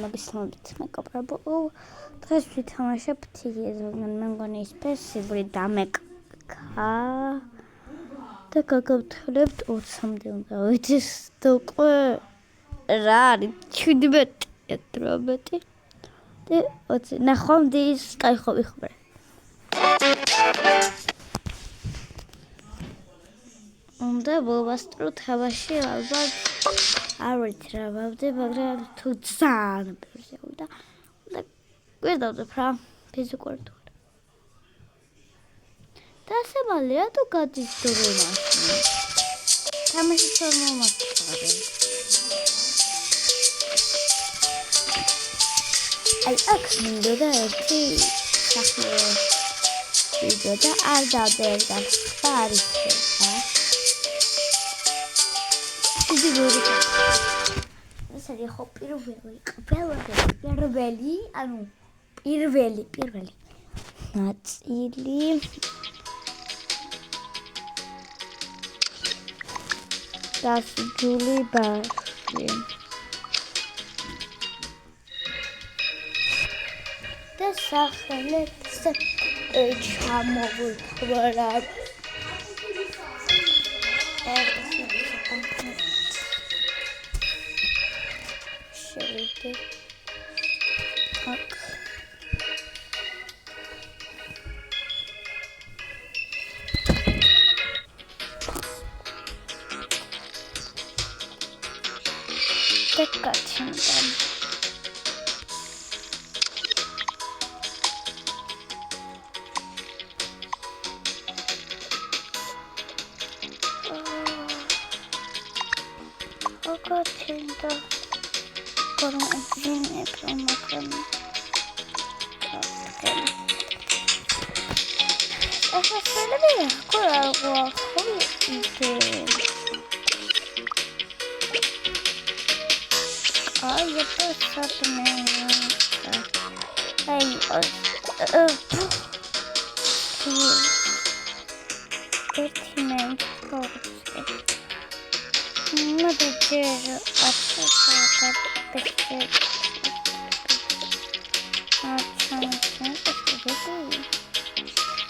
მოგესალმებით მეკობრებო. დღეს ვითამაშებთ იგივე მე მგონი ის ფესიბური დამეკა და გაგავთხრებთ 20-მდე უნდა ვიცის და უკვე რა არის 17 და 20 ნახვამდი ის კაიხო ვიხვრე. უნდა მოვასწრო თამაში ალბათ არ ვიცი რა ვავდე, მაგრამ თუ ძალიან ბევრზე უნდა გვერდავდებ რა ფიზიკურად თუ არა. და ასე მალე რატო გადის დრო მაშინ? თამაში არ მომაწყარე. აი აქ მინდოდა ერთი სახე ვიდეო და არ დავწერდა და არის რა. ეს არის ხო პირველი ნაწილი დასჯული ბავშვი და სახელებს ჩამოვთვალა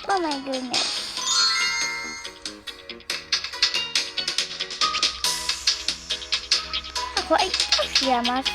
Oh my goodness. Why llamas?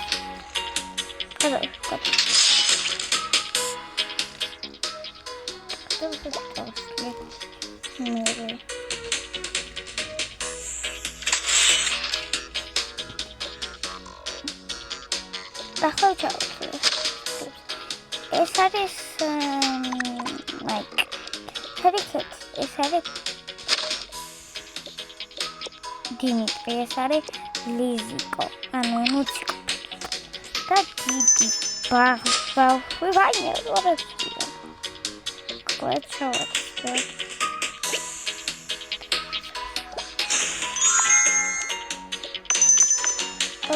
Dimitri, ეს არის ლიზიკო, ანუ მუსიკო. და დიდი ბავშვი ვაიმე როცა. კვეჩოთე.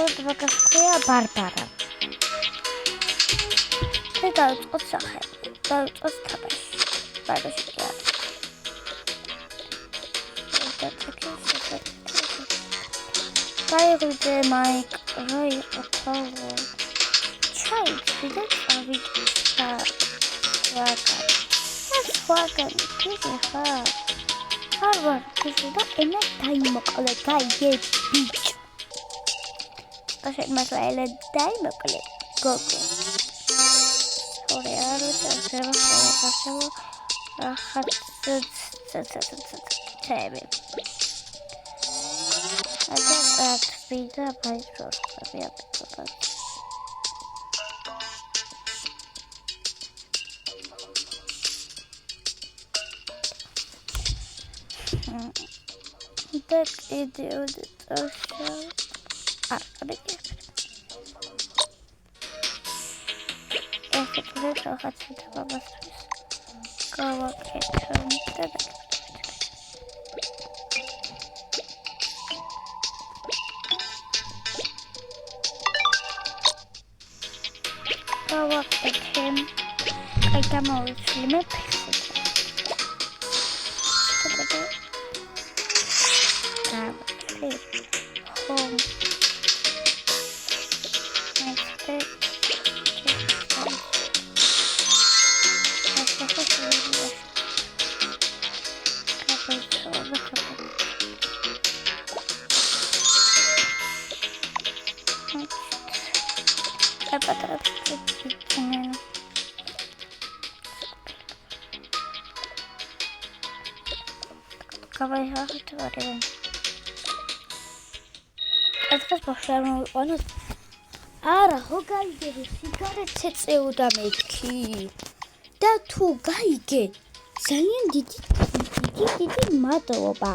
ოღონდ ბარბარა. და დაიწყო სახე. დაიწყო თამაში. ბარბაში. Kayıklıca Mike Ray Apollo Çay içinde tabii Volkswagen kızı ha Harvard kızı da emek daima kayı beach Taşıt mesela daima kale Gogo Oraya arıca Sonra rahatsız Tabii Vida país había total. Так идет тоже. Подожди. Это просто хочу попасть. Кого хочу. Him. I come over to limit. Home. Next პატარა ფიჭინა. გავაიხარეთ ვარიან. ეს ბავშვი მოვიყვანოთ. არა, ხო გაიგე, სიგარეტს ეწეოდა მეთქი. და თუ გაიგე, ძალიან დიდი მადლობა.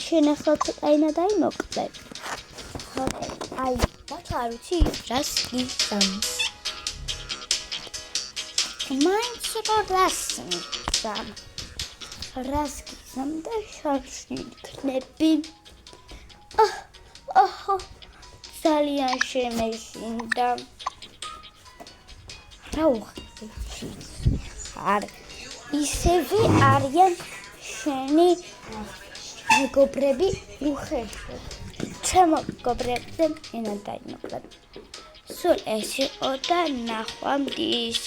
შენ ახლა ცოტაინა დაიმოკლე. აი, ბაჭა არ ვიცი, რას გისამ. მაინც რას გისამ. რას გისამ და შარში იქნები. აჰ, ძალიან შემეშინდა. რა უხდი? არ ისევე არიან შენი მეგობრები უხერხო. ჩემო მეგობრებზე ენა დაიმოკლე. სულ ეს იყო და ნახვამდის.